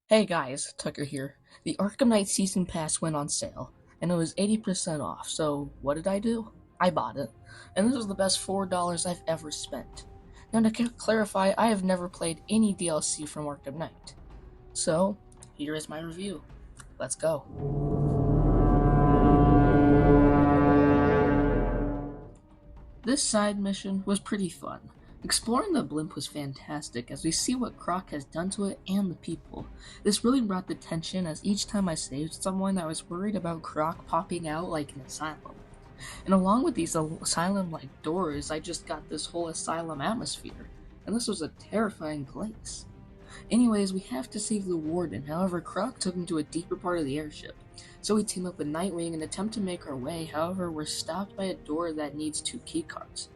Hey guys, Tucker here. The Arkham Knight Season Pass went on sale, and it was 80% off, so what did I do? I bought it, and this was the best $4 I've ever spent. Now to clarify, I have never played any DLC from Arkham Knight. So, here is my review. Let's go. This side mission was pretty fun. Exploring the blimp was fantastic as we see what Croc has done to it and the people. This really brought the tension as each time I saved someone I was worried about Croc popping out like an asylum. And along with these asylum-like doors, I just got this whole asylum atmosphere, and this was a terrifying place. Anyways, we have to save the warden, however Croc took him to a deeper part of the airship. So we team up with Nightwing and attempt to make our way, however we're stopped by a door that needs two keycards.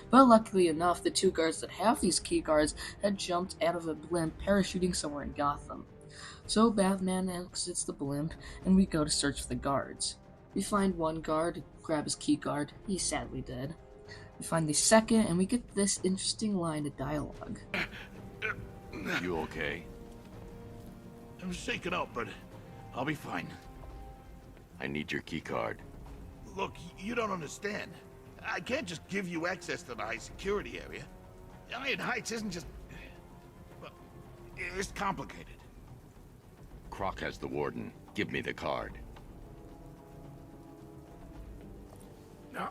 But luckily enough, the two guards that have these keycards had jumped out of a blimp parachuting somewhere in Gotham. So Batman exits the blimp and we go to search for the guards. We find one guard, grab his keycard, he's sadly dead. We find the second and we get this interesting line of dialogue. You okay? I'm shaken up, but I'll be fine. I need your key card. Look, you don't understand. I can't just give you access to the high security area. Iron Heights isn't just... Well, it's complicated. Croc has the warden. Give me the card.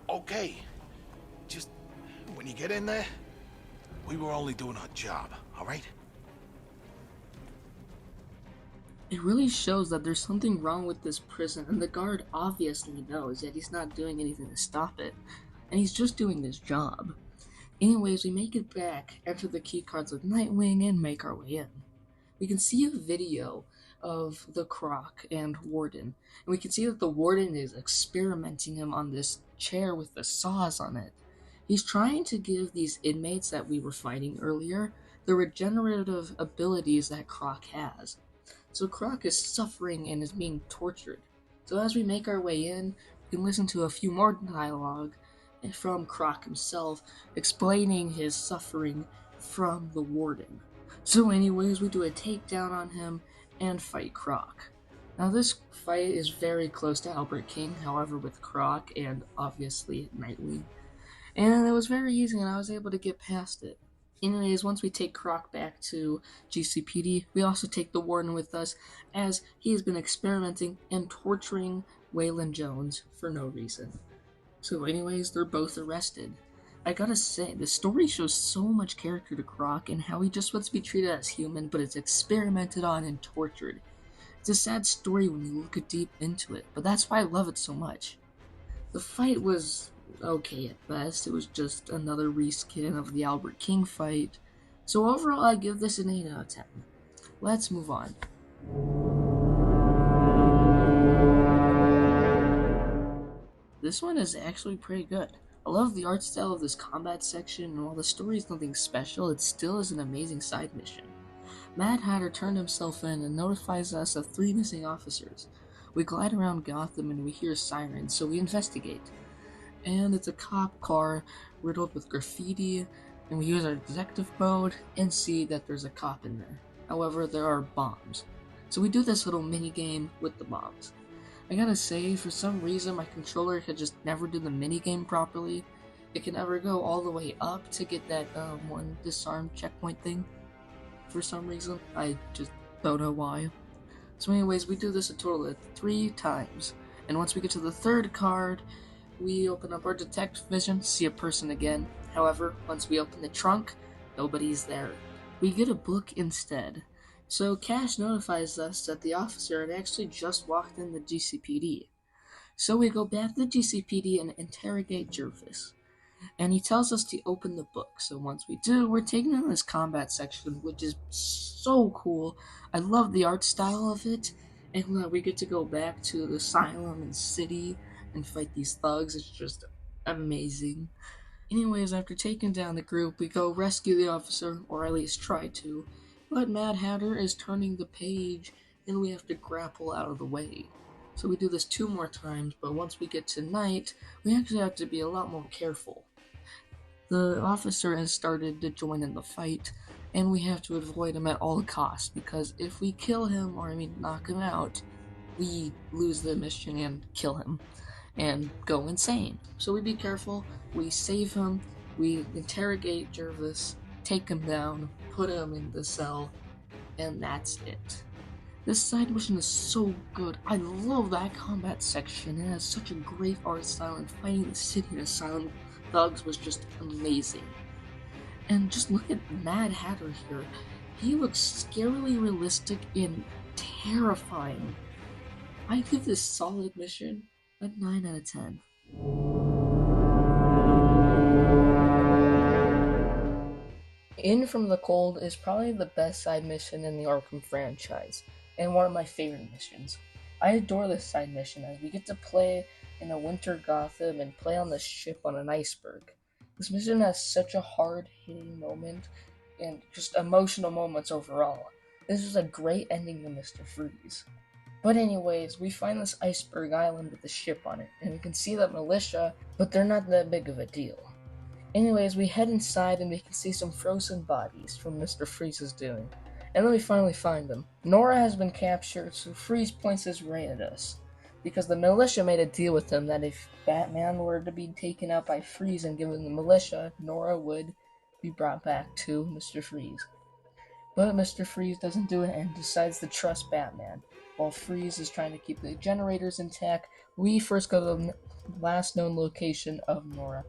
Okay. Just, when you get in there, we were only doing our job, alright? It really shows that there's something wrong with this prison, and the guard obviously knows, yet he's not doing anything to stop it. And he's just doing his job. Anyways, we make it back, enter the keycards with Nightwing, and make our way in. We can see a video of the Croc and Warden, and we can see that the Warden is experimenting him on this chair with the saws on it. He's trying to give these inmates that we were fighting earlier the regenerative abilities that Croc has. So Croc is suffering and is being tortured. So as we make our way in, we can listen to a few more dialogue from Croc himself explaining his suffering from the Warden. So anyways, we do a takedown on him and fight Croc. Now this fight is very close to Albert King, however with Croc and obviously Nightwing. And it was very easy and I was able to get past it. Anyways, once we take Croc back to GCPD, we also take the Warden with us as he has been experimenting and torturing Waylon Jones for no reason. So anyways, they're both arrested. I gotta say, the story shows so much character to Croc and how he just wants to be treated as human, but is experimented on and tortured. It's a sad story when you look deep into it, but that's why I love it so much. The fight was okay at best. It was just another reskin of the Albert King fight. So overall, I give this an 8 out of 10. Let's move on. This one is actually pretty good. I love the art style of this combat section, and while the story is nothing special, it still is an amazing side mission. Mad Hatter turned himself in and notifies us of 3 missing officers. We glide around Gotham and we hear sirens, so we investigate. And it's a cop car riddled with graffiti, and we use our detective mode and see that there's a cop in there. However, there are bombs. So we do this little mini game with the bombs. I gotta say, for some reason my controller could just never do the mini game properly. It can never go all the way up to get that one disarm checkpoint thing. For some reason, I just don't know why. So anyways, we do this a total of 3 times. And once we get to the 3rd card, we open up our detective vision, see a person again. However, once we open the trunk, nobody's there. We get a book instead. So Cash notifies us that the officer had actually just walked in the GCPD. So we go back to the GCPD and interrogate Jervis. And he tells us to open the book. So once we do, we're taken in this combat section, which is so cool. I love the art style of it. And we get to go back to the asylum and city and fight these thugs. It's just amazing. Anyways, after taking down the group, we go rescue the officer, or at least try to. But Mad Hatter is turning the page, and we have to grapple out of the way. So we do this 2 more times, but once we get to night, we actually have to be a lot more careful. The officer has started to join in the fight, and we have to avoid him at all costs, because if we kill him, or I mean knock him out, we lose the mission and kill him and go insane. So we be careful, we save him, we interrogate Jervis, take him down, put him in the cell, and that's it. This side mission is so good. I love that combat section. It has such a great art style, and fighting the city and the silent thugs was just amazing. And just look at Mad Hatter here. He looks scarily realistic and terrifying. I give this solid mission a 9 out of 10. In From the Cold is probably the best side mission in the Arkham franchise, and one of my favorite missions. I adore this side mission as we get to play in a winter Gotham and play on the ship on an iceberg. This mission has such a hard-hitting moment and just emotional moments overall. This is a great ending to Mr. Freeze. But anyways, we find this iceberg island with a ship on it, and we can see that militia, but they're not that big of a deal. Anyways, we head inside and we can see some frozen bodies from Mr. Freeze's doing. And then we finally find them. Nora has been captured, so Freeze points his ray at us. Because the militia made a deal with him that if Batman were to be taken out by Freeze and given the militia, Nora would be brought back to Mr. Freeze. But Mr. Freeze doesn't do it and decides to trust Batman. While Freeze is trying to keep the generators intact, we first go to the last known location of Nora.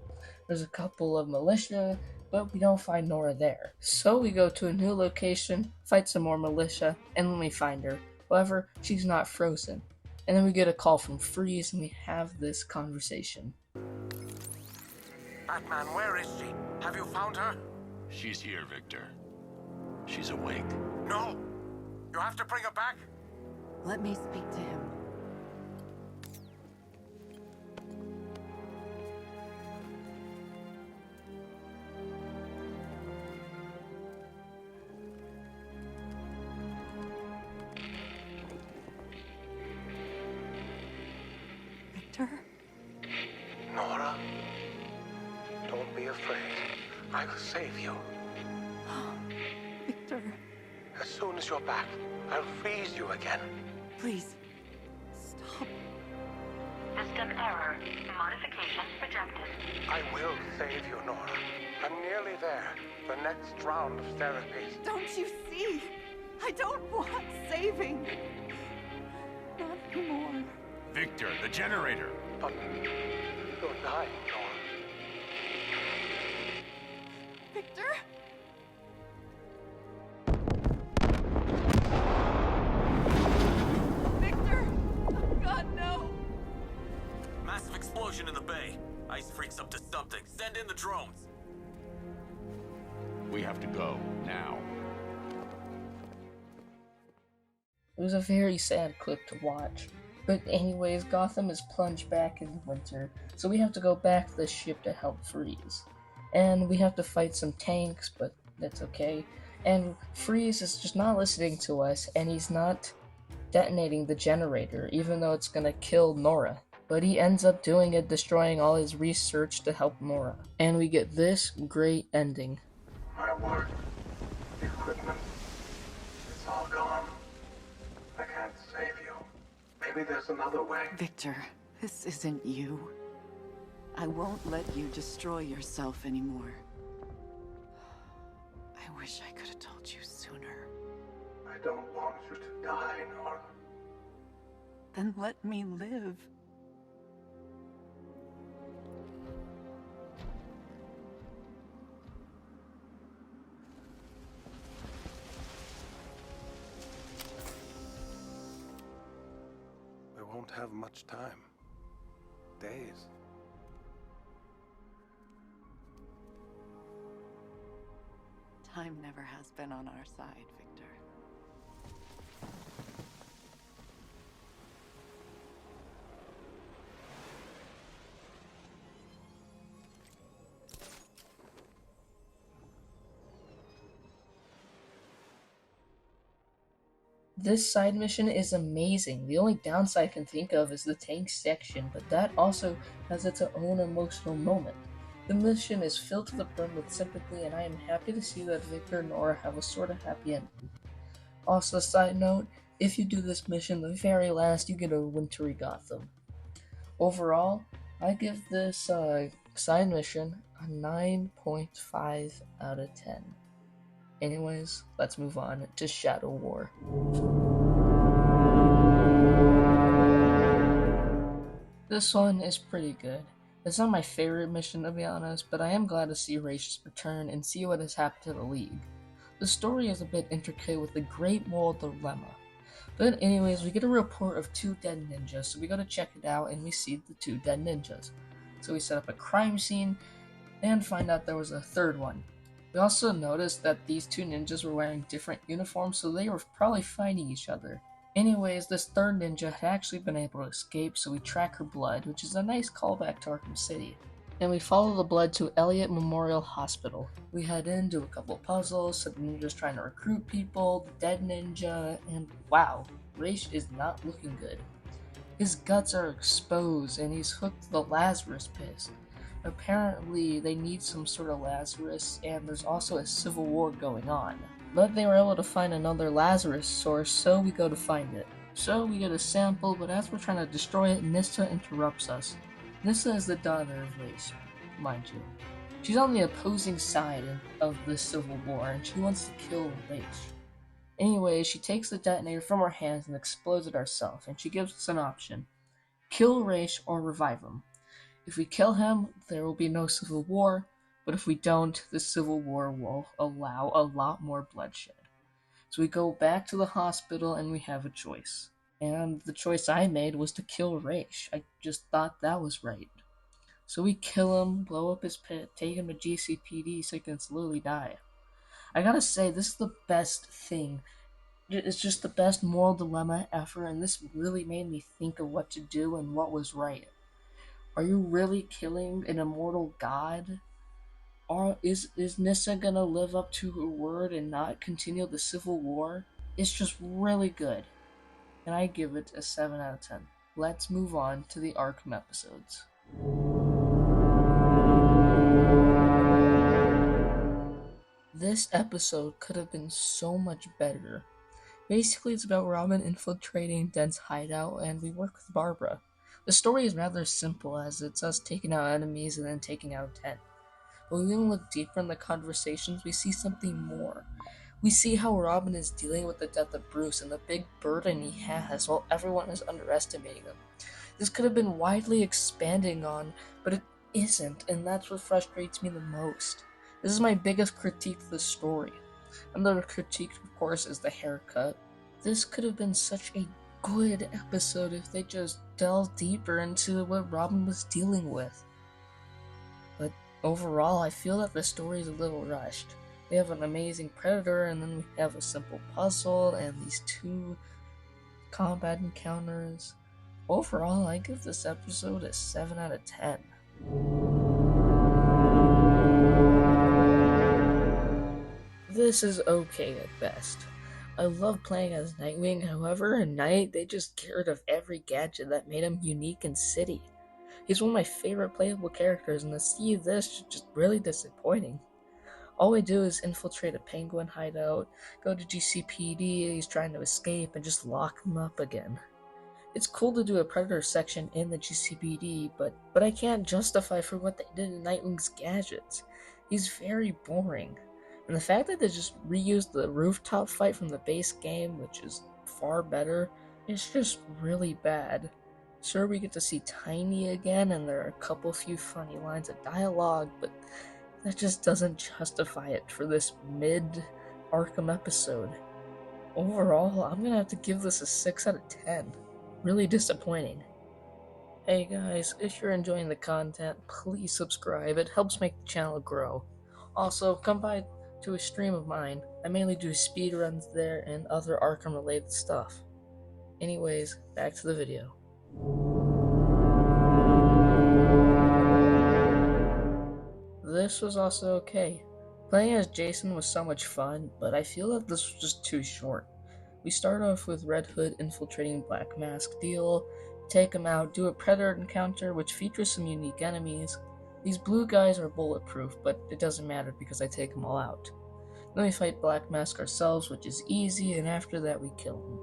There's a couple of militia, but we don't find Nora there. So we go to a new location, fight some more militia, and then we find her. However, she's not frozen. And then we get a call from Freeze and we have this conversation. Batman, where is she? Have you found her? She's here, Victor. She's awake. No! You have to bring her back? Let me speak to him. Victor? Nora? Don't be afraid. I will save you. Victor, As soon as you're back, I'll freeze you again. please, stop. System error. Modification rejected. I will save you, Nora. I'm nearly there. The next round of therapy. Don't you see? I don't want saving. Not anymore. Victor, the generator! But you're dying, Nora. Victor? Victor! Oh God, no! Massive explosion in the bay. Ice Freak's up to something. Send in the drones. We have to go, now. It was a very sad clip to watch. But anyways, Gotham is plunged back into winter, so we have to go back to the ship to help Freeze. And we have to fight some tanks, but that's okay. And Freeze is just not listening to us, and he's not detonating the generator, even though it's gonna kill Nora. But he ends up doing it, destroying all his research to help Nora. And we get this great ending. My word. The equipment. It's all gone. I can't save you. Maybe there's another way. Victor, this isn't you. I won't let you destroy yourself anymore. I wish I could have told you sooner. I don't want you to die, Nora. Then let me live. We won't have much time. Days. Time never has been on our side, Victor. This side mission is amazing. The only downside I can think of is the tank section, but that also has its own emotional moment. The mission is filled to the brim with sympathy, and I am happy to see that Victor and Nora have a sort of happy ending. Also, side note, if you do this mission, the very last, you get a wintry Gotham. Overall, I give this side mission a 9.5 out of 10. Anyways, let's move on to Shadow War. This one is pretty good. It's not my favorite mission, to be honest, but I am glad to see Raish's return and see what has happened to the League. The story is a bit intricate with a great moral dilemma. But anyways, we get a report of 2 dead ninjas, so we go to check it out and we see the 2 dead ninjas. So we set up a crime scene and find out there was a third one. We also noticed that these 2 ninjas were wearing different uniforms, so they were probably fighting each other. Anyways, this third ninja had actually been able to escape, so we track her blood, which is a nice callback to Arkham City. And we follow the blood to Elliott Memorial Hospital. We head in, do a couple puzzles, so the ninja's trying to recruit people, the dead ninja, and wow, Raish is not looking good. His guts are exposed, and he's hooked to the Lazarus pit. Apparently, they need some sort of Lazarus, and there's also a civil war going on. But they were able to find another Lazarus source, so we go to find it. So we get a sample, but as we're trying to destroy it, Nissa interrupts us. Nissa is the daughter of Raish, mind you. She's on the opposing side of this civil war, and she wants to kill Raish. Anyway, she takes the detonator from our hands and explodes it herself, and she gives us an option. Kill Raish or revive him. If we kill him, there will be no civil war, but if we don't, the civil war will allow a lot more bloodshed. So we go back to the hospital and we have a choice. And the choice I made was to kill Raish. I just thought that was right. So we kill him, blow up his pit, take him to GCPD so he can slowly die. I gotta say, this is the best thing. It's just the best moral dilemma ever, and this really made me think of what to do and what was right. Are you really killing an immortal god? Or is Nissa gonna live up to her word and not continue the civil war? It's just really good. And I give it a 7 out of 10. Let's move on to the Arkham episodes. This episode could have been so much better. Basically, it's about Robin infiltrating Dent's hideout, and we work with Barbara. The story is rather simple, as it's us taking out enemies and then taking out Dent. But when we look deeper in the conversations, we see something more. We see how Robin is dealing with the death of Bruce and the big burden he has while everyone is underestimating him. This could have been widely expanding on, but it isn't, and that's what frustrates me the most. This is my biggest critique of the story. Another critique, of course, is the haircut. This could have been such a good episode if they just delved deeper into what Robin was dealing with. But overall, I feel that the story is a little rushed. We have an amazing predator, and then we have a simple puzzle, and these 2 combat encounters. Overall, I give this episode a 7 out of 10. This is okay at best. I love playing as Nightwing, however, at night they just get rid of every gadget that made him unique in City. He's one of my favorite playable characters, and to see this is just really disappointing. All we do is infiltrate a Penguin hideout, go to GCPD, he's trying to escape, and just lock him up again. It's cool to do a Predator section in the GCPD, but I can't justify for what they did in Nightwing's gadgets. He's very boring. And the fact that they just reused the rooftop fight from the base game, which is far better, is just really bad. Sure, we get to see Tiny again, and there are a few funny lines of dialogue, but that just doesn't justify it for this mid-Arkham episode. Overall, I'm gonna have to give this a 6 out of 10. Really disappointing. Hey guys, if you're enjoying the content, please subscribe. It helps make the channel grow. Also, come by to a stream of mine. I mainly do speedruns there and other Arkham related stuff. Anyways, back to the video. This was also okay. Playing as Jason was so much fun, but I feel that this was just too short. We start off with Red Hood infiltrating Black Mask Deal, take him out, do a Predator encounter which features some unique enemies. These blue guys are bulletproof, but it doesn't matter because I take them all out. Then we fight Black Mask ourselves, which is easy, and after that we kill him.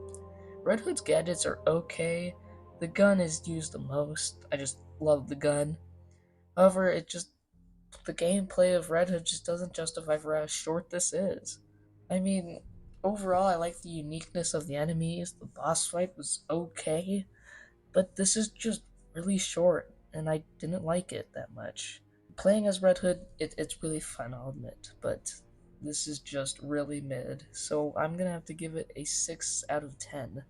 Red Hood's gadgets are okay. The gun is used the most. I just love the gun. However, the gameplay of Red Hood just doesn't justify for how short this is. I mean, overall, I like the uniqueness of the enemies. The boss fight was okay, but this is just really short, and I didn't like it that much. Playing as Red Hood, it's really fun, I'll admit, but this is just really mid, so I'm gonna have to give it a 6 out of 10.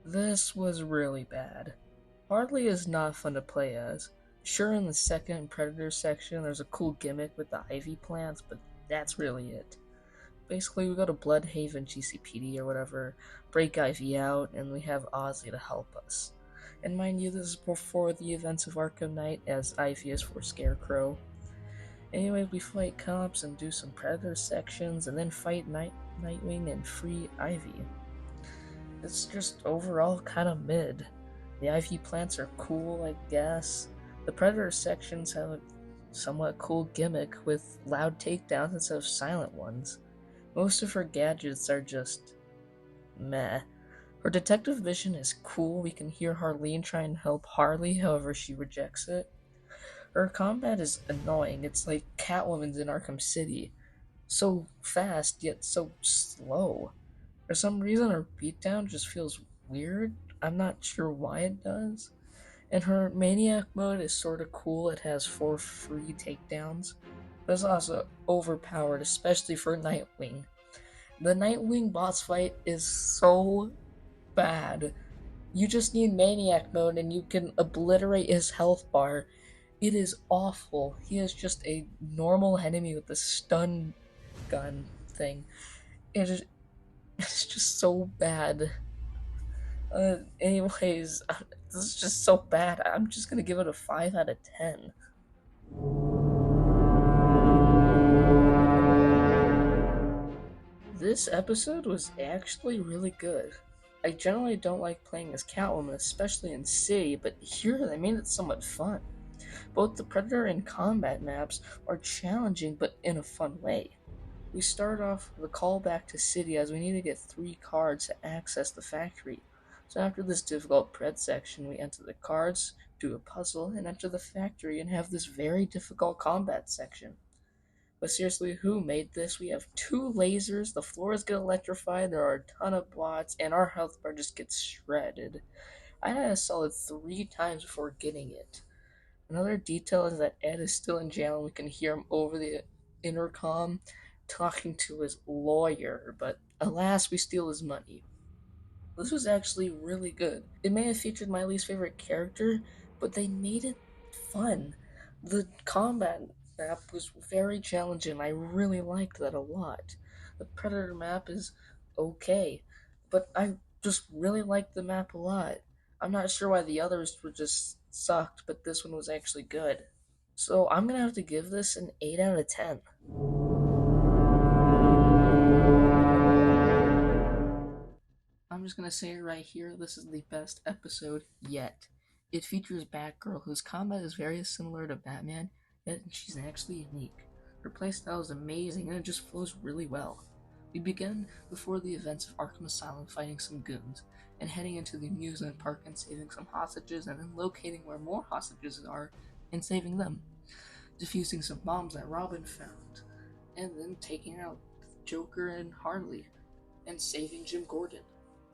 This was really bad. Harley is not fun to play as. Sure, in the second Predator section, there's a cool gimmick with the ivy plants, but that's really it. Basically, we go to Bloodhaven GCPD or whatever, break Ivy out, and we have Ozzy to help us. And mind you, this is before the events of Arkham Knight, as Ivy is for Scarecrow. Anyway, we fight cops and do some Predator sections, and then fight Nightwing and free Ivy. It's just overall kind of mid. The Ivy plants are cool, I guess. The Predator sections have a somewhat cool gimmick with loud takedowns instead of silent ones. Most of her gadgets are just meh. Her detective vision is cool. We can hear Harleen try and help Harley, however she rejects it. Her combat is annoying. It's like Catwoman's in Arkham City. So fast, yet so slow. For some reason, her beatdown just feels weird. I'm not sure why it does. And her Maniac mode is sorta cool. It has 4 free takedowns. But it's also overpowered, especially for Nightwing. The Nightwing boss fight is so bad. You just need Maniac mode and you can obliterate his health bar. It is awful. He is just a normal enemy with a stun gun thing. It's just so bad. Anyways, this is just so bad. I'm just gonna give it a 5 out of 10. This episode was actually really good. I generally don't like playing as Catwoman, especially in City, but here they made it somewhat fun. Both the Predator and Combat maps are challenging, but in a fun way. We start off with a callback to City as we need to get 3 cards to access the factory. So after this difficult Pred section, we enter the cards, do a puzzle, and enter the factory and have this very difficult combat section. But seriously, who made this? We have 2 lasers, the floors get electrified, there are a ton of bots, and our health bar just gets shredded. I had a solid 3 times before getting it. Another detail is that Ed is still in jail and we can hear him over the intercom talking to his lawyer, but alas, we steal his money. This was actually really good. It may have featured my least favorite character, but they made it fun. The combat map was very challenging. I really liked that a lot. The Predator map is okay, but I just really liked the map a lot. I'm not sure why the others were just sucked, but this one was actually good. So I'm gonna have to give this an 8 out of 10. I'm just gonna say it right here, this is the best episode yet. It features Batgirl, whose combat is very similar to Batman, yet she's actually unique. Her playstyle is amazing and it just flows really well. We begin before the events of Arkham Asylum fighting some goons, and heading into the amusement park and saving some hostages, and then locating where more hostages are and saving them. Defusing some bombs that Robin found, and then taking out Joker and Harley, and saving Jim Gordon.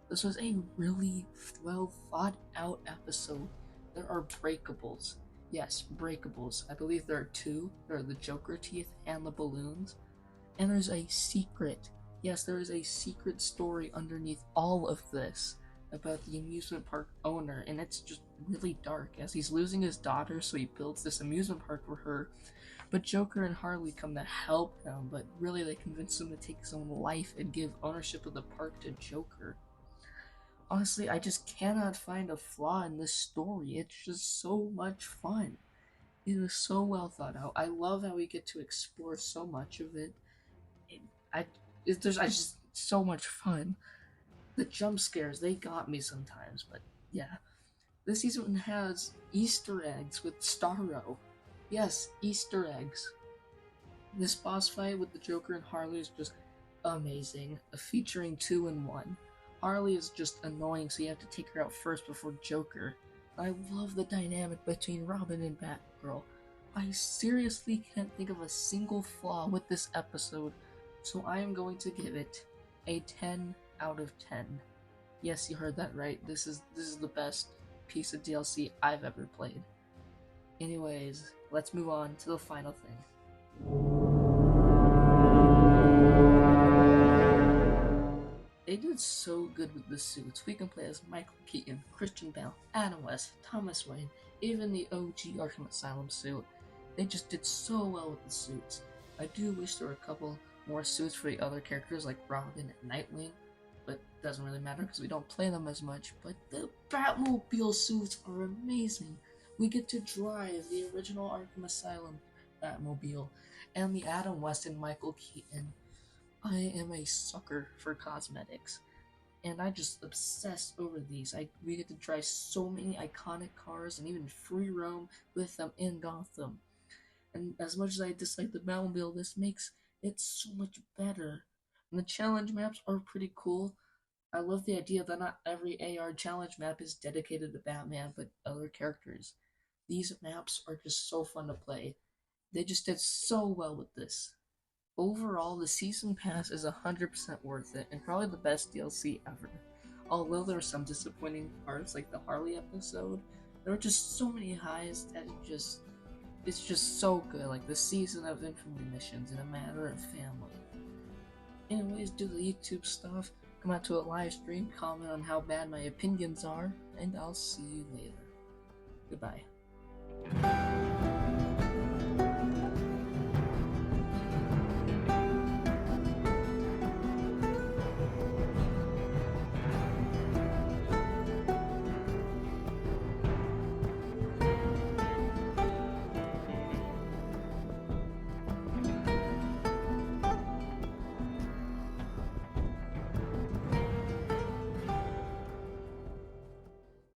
This was a really well thought out episode. There are breakables. Yes, breakables. I believe there are 2. There are the Joker teeth and the balloons. And there's a secret. Yes, there is a secret story underneath all of this about the amusement park owner, and it's just really dark as he's losing his daughter, so he builds this amusement park for her. But Joker and Harley come to help him, but really they convince him to take his own life and give ownership of the park to Joker. Honestly, I just cannot find a flaw in this story. It's just so much fun. It is so well thought out. I love how we get to explore so much of it. There's just so much fun. The jump scares, they got me sometimes, but yeah. This season has Easter eggs with Starro. Yes, Easter eggs. This boss fight with the Joker and Harley is just amazing, featuring 2-in-1. Harley is just annoying, so you have to take her out first before Joker. I love the dynamic between Robin and Batgirl. I seriously can't think of a single flaw with this episode, so I am going to give it a 10 out of 10. Yes, you heard that right. This is the best piece of DLC I've ever played. Anyways, let's move on to the final thing. They did so good with the suits. We can play as Michael Keaton, Christian Bale, Adam West, Thomas Wayne, even the OG Arkham Asylum suit. They just did so well with the suits. I do wish there were a couple more suits for the other characters like Robin and Nightwing, but it doesn't really matter because we don't play them as much. But the Batmobile suits are amazing. We get to drive the original Arkham Asylum Batmobile and the Adam West and Michael Keaton. I am a sucker for cosmetics, and I just obsess over these. We get to drive so many iconic cars and even free roam with them in Gotham. And as much as I dislike the Batmobile, this makes it so much better. And the challenge maps are pretty cool. I love the idea that not every AR challenge map is dedicated to Batman, but other characters. These maps are just so fun to play. They just did so well with this. Overall, the Season Pass is 100% worth it, and probably the best DLC ever. Although there are some disappointing parts, like the Harley episode, there are just so many highs that it's just so good, like the season of Infamy missions in A Matter of Family. Anyways, do the YouTube stuff, come out to a live stream, comment on how bad my opinions are, and I'll see you later. Goodbye.